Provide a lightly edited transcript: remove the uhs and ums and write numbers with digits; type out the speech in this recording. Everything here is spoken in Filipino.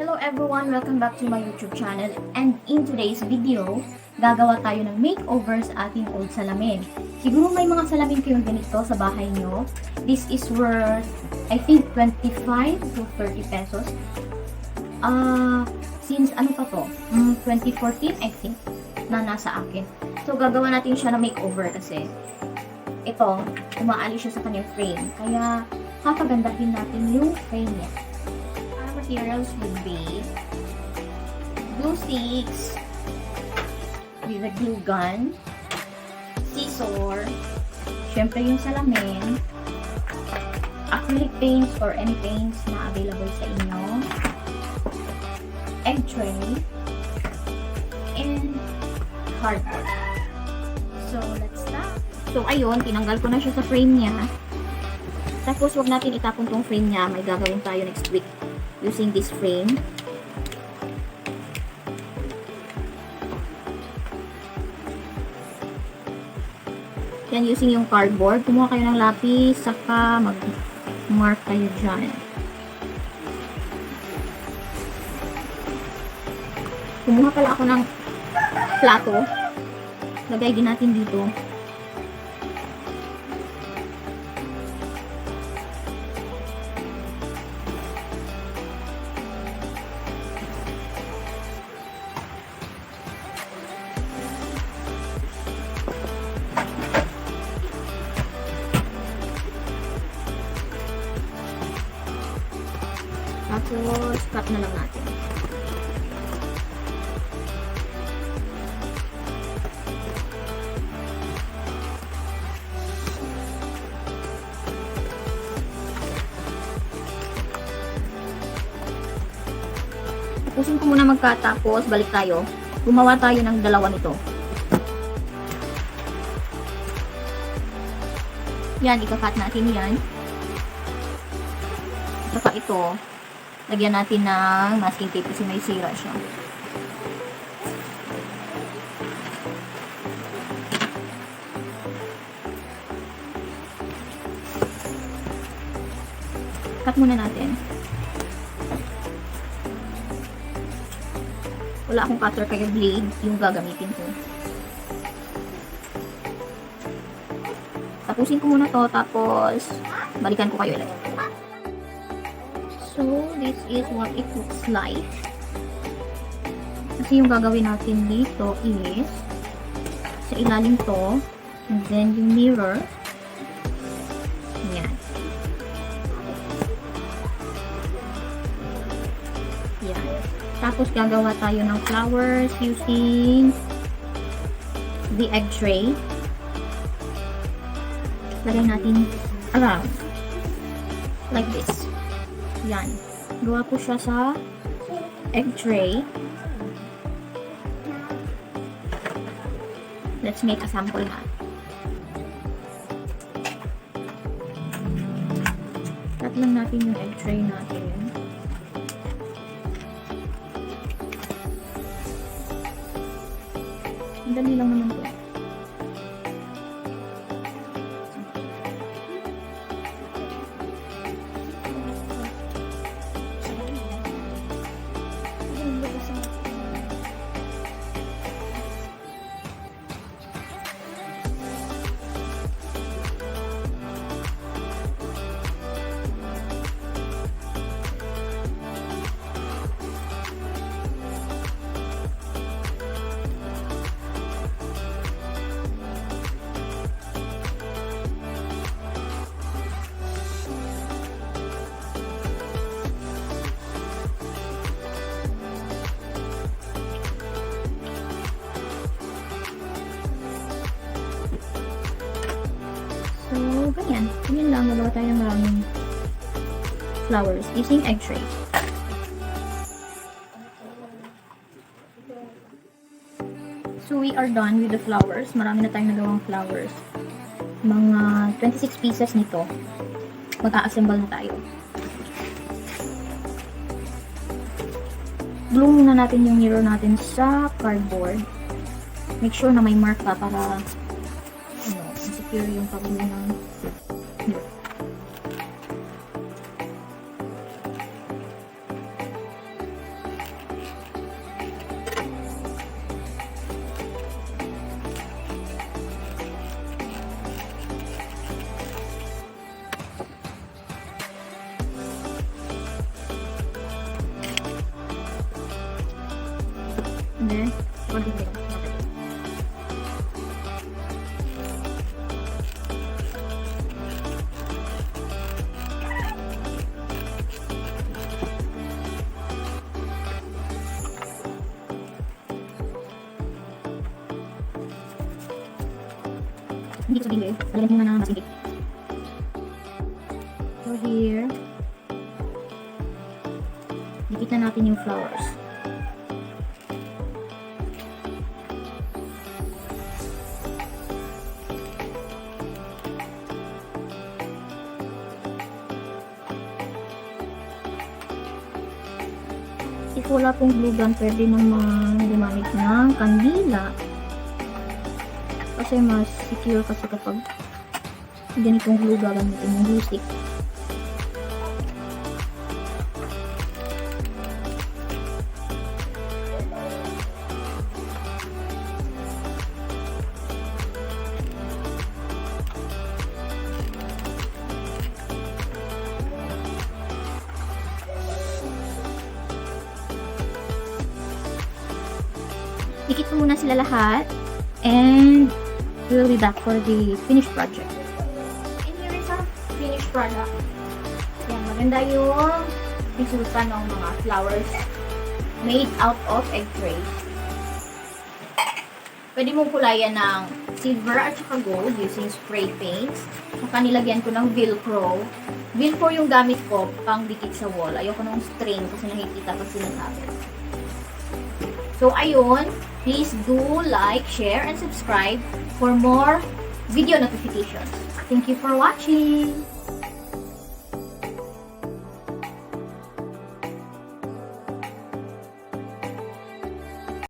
Hello everyone! Welcome back to my YouTube channel, and in today's video, gagawa tayo ng makeover sa ating old salamin. Siguro may mga salamin kayong ganito sa bahay nyo. This is worth, I think, 25 to 30 pesos. Since ano pa to? 2014, I think, na nasa akin. So, gagawa natin siya ng makeover kasi ito, umaalis siya sa kanyang frame. Kaya, papagandahin natin yung frame niya. Materials would be glue sticks with a glue gun, scissor, syempre yung salamin, acrylic paints or any paints na available sa inyo, egg tray, and cardboard. So, let's start. So, ayun, tinanggal ko na siya sa frame niya. Tapos, wag natin itapon tong frame niya. May gagawin tayo next week using this frame. Yan, using yung cardboard. Kumuha kayo ng lapis, saka mag-mark kayo dyan. Kumuha pala ako ng plato. Lagay din natin dito. Tapos, cut na lang natin. Tapusin ko muna mag-cut, tapos balik tayo. Gumawa tayo ng dalawa nito. Yan, ika-cut natin yan. Saka ito, lagyan natin ng masking tape kasi may sira siya. Cut muna natin. Wala akong cutter kaya blade yung gagamitin ko. Tapusin ko muna to, tapos balikan ko kayo ulit. So, this is what it looks like. Kasi yung gagawin natin dito is sa ilalim to, and then yung mirror. Yan. Yan. Tapos gagawa tayo ng flowers using the egg tray. Lagay natin around. Like this. Yan. Gawa ko siya sa egg tray. Let's make a sample na. Cut lang natin yung egg tray natin. Ang dali lang naman ito. So, ganyan. Ganyan lang. Nagawa tayo ng maraming flowers using egg tray. So, we are done with the flowers. Marami na tayong nagawang flowers. Mga 26 pieces nito. Mag-a-assemble na tayo. Glue muna natin yung mirror natin sa cardboard. Make sure na may mark pa para secure yung pagbuo ng mirror. here. Hold it. Hindi ko sabihin guys. Alam nyo na masigit. So here, dikit na natin yung flowers. If wala pong glue gun, pwede naman gumamit ng kandila. Kasi mas secure kasi kapag ganitong glue gagamitin yung glue stick. Dikit ko muna sila lahat and we'll be back for the finished project. And here is our finished product. Yan, maganda yung resulta ng mga flowers made out of egg tray. Pwede mong kulayan ng silver at saka gold using spray paints. Saka nilagyan ko ng velcro. Velcro yung gamit ko pang dikit sa wall. Ayoko ng string kasi nakikita pa sila sa akin. So, ayun. Please do like, share, and subscribe for more video notifications. Thank you for watching!